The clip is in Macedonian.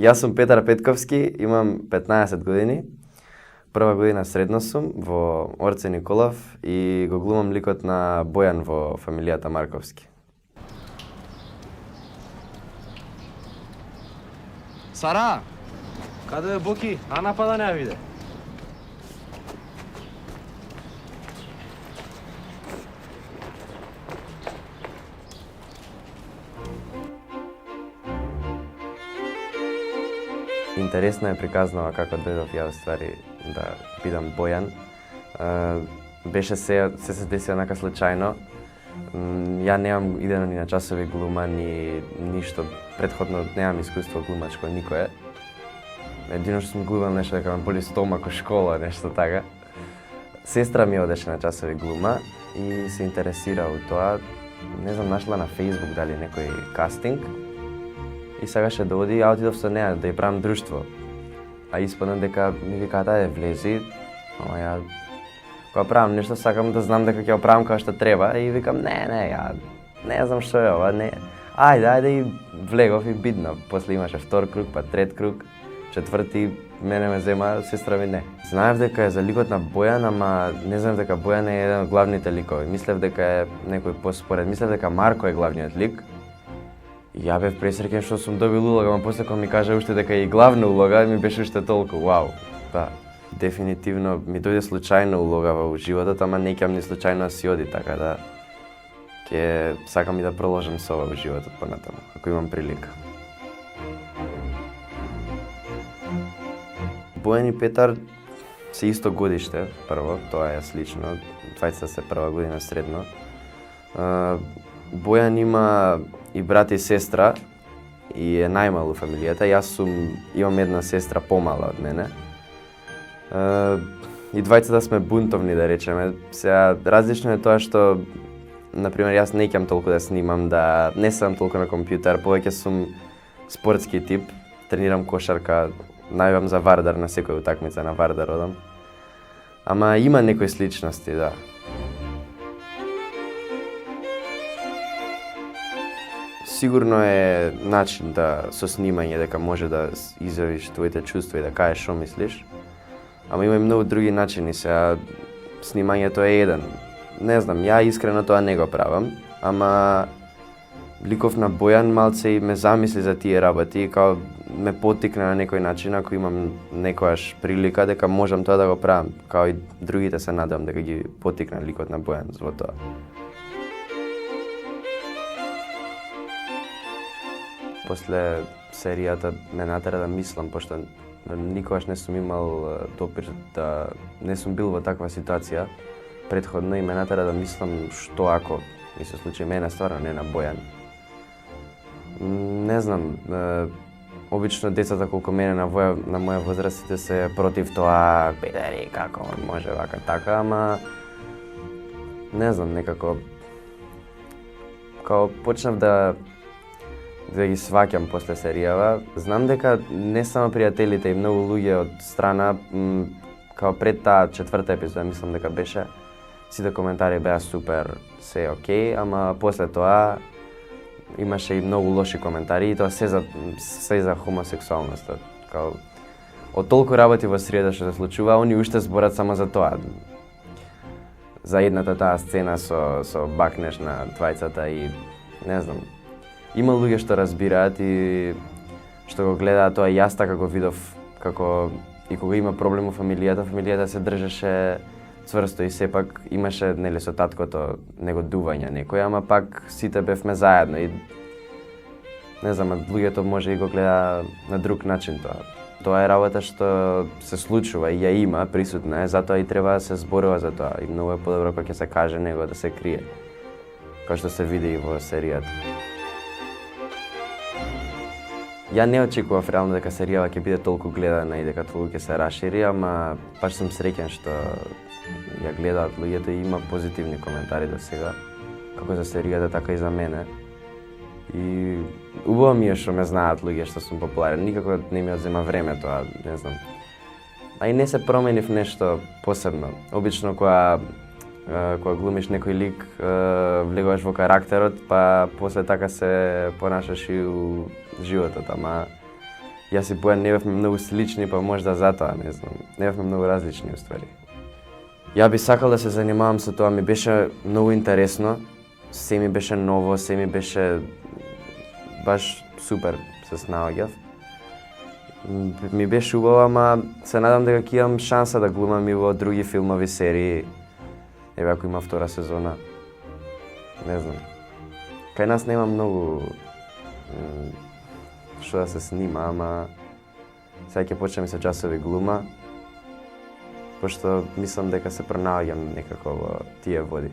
Јас сум Петар Петковски, имам 15 години. Прва година средно сум во Орце Николов и го глумам ликот на Бојан во фамилијата Марковски. Сара, каде е Боки? А напада не ја виде. Интересно е приказнава како дојдов ја ствари да бидам Бојан. Беше се деси онака случајно. Ја немам идено ни на часови глума, ни ништо. Претходно немам искуство глумачко никое. Едино што сум глумал нешто дека ме боли стомак во школа, нешто така. Сестра ми одеше на часови глума и се интересира во тоа. Не знам, нашла на Facebook дали некој кастинг. И сакаше да оди, ја отидов со неа да ја правам друштво. А испадна дека ми викаат ајде влези, ама ја кога правам нешто сакам да знам дека ќе го правам како што треба и викам ја не знам што е ова, не. Ајде и влегов и бидно. После имаше втор круг, па трет круг, четврти мене ме зема, сестра ми не. Знаев дека е за ликот на Бојан, ама не знам дека Бојан е еден од главните ликови. Мислев дека е некој поспоред, мислев дека Марко е главниот лик. Ја бев пресреќен што сум добил улога, ама после кога ми кажа уште дека е и главна улога, ми беше уште толку, вау. Да, дефинитивно ми дојде случајно улога во животот, ама не ќе ни случајно да си оди, така да ќе сакам и да проложам со ова во животот понатаму, ако имам прилика. Бојан и Петар се исто годиште, прво, тоа е слично, двајцата се прва година средно. Бојан има и брат и сестра и е најмал у фамилијата. Јас имам една сестра помала од мене. И двајцата сме бунтовни, да речеме. Сега, различно е тоа што, например, јас не ќам толку да снимам, да не сам толку на компјутер, повеќе сум спортски тип, тренирам кошарка, најавам за Вардар на секоја утакмица на Вардар одам. Ама има некои сличности, да. Сигурно е начин да со снимање дека може да изјавиш твоите чувства и да кажеш што мислиш. Ама има и многу други начини, сега снимањето е еден. Не знам, ја искрено тоа не го правам, ама ликов на Бојан малце и ме замисли за тие работи и као ме поттикна на некој начин, ако имам некојаш прилика дека можам тоа да го правам, као и другите се надевам дека ги поттикна ликот на Бојан во тоа. После серијата ме натера да мислам, пошто никогаш не сум имал допир да не сум бил во таква ситуација претходно и ме натера да мислам што ако ми се случи мене стварно, не на Бојан. Не знам, обично децата колку мене на моја возрастите се против тоа, педери, како може вака така, ама не знам, некако као почнав да ги сваќам после серијава. Знам дека не само пријателите и многу луѓе од страна, као пред таа четврта епизода, мислам дека беше, сите коментари беа супер, се окей, ама после тоа имаше и многу лоши коментари и тоа се за хомосексуалноста. Као од толку работи во среда што се случува, они уште зборат само за тоа. За едната таа сцена со бакнеш на двајцата и не знам. Има луѓе што разбираат и што го гледаат тоа, јас така го видов, како и кога има проблем во фамилијата се држеше цврсто и сепак имаше нели со таткото негодување некој, ама пак сите бевме заедно и не знам, луѓето може и го гледа на друг начин тоа. Тоа е работа што се случува и ја има, присутна е, затоа и треба да се зборува за тоа и многу е подобро кога ќе се каже него да се крие, како што се види и во серијата. Ја не очекував реално дека серијала ќе биде толку гледана и дека толку ќе се расшири, ама баш сум среќен што ја гледаат луѓето и има позитивни коментари до сега, како за серијата, така и за мене. И убаво ми е што ме знаат луѓе што сум популарен, никако не ми одзема време тоа, не знам. А и не се променив нешто посебно. Обично кога кога глумиш некој лик, влегуваш во карактерот, па после така се понашаш и у животот, ама јас и Бојан не бевме многу слични, па можда затоа, не знам, не бевме многу различни уствари. Ја би сакал да се занимавам со тоа, ми беше многу интересно, се ми беше ново, се ми беше баш супер, се снаоѓав. Ми беше убаво, ама се надам дека ќе имам шанса да глумам и во други филмови, серии. Еве ако има втора сезона. Не знам. Кај нас нема многу што да се снима, ама сега ќе почнем со часови глума, пошто мислам дека се пронаоѓам некако во тие води.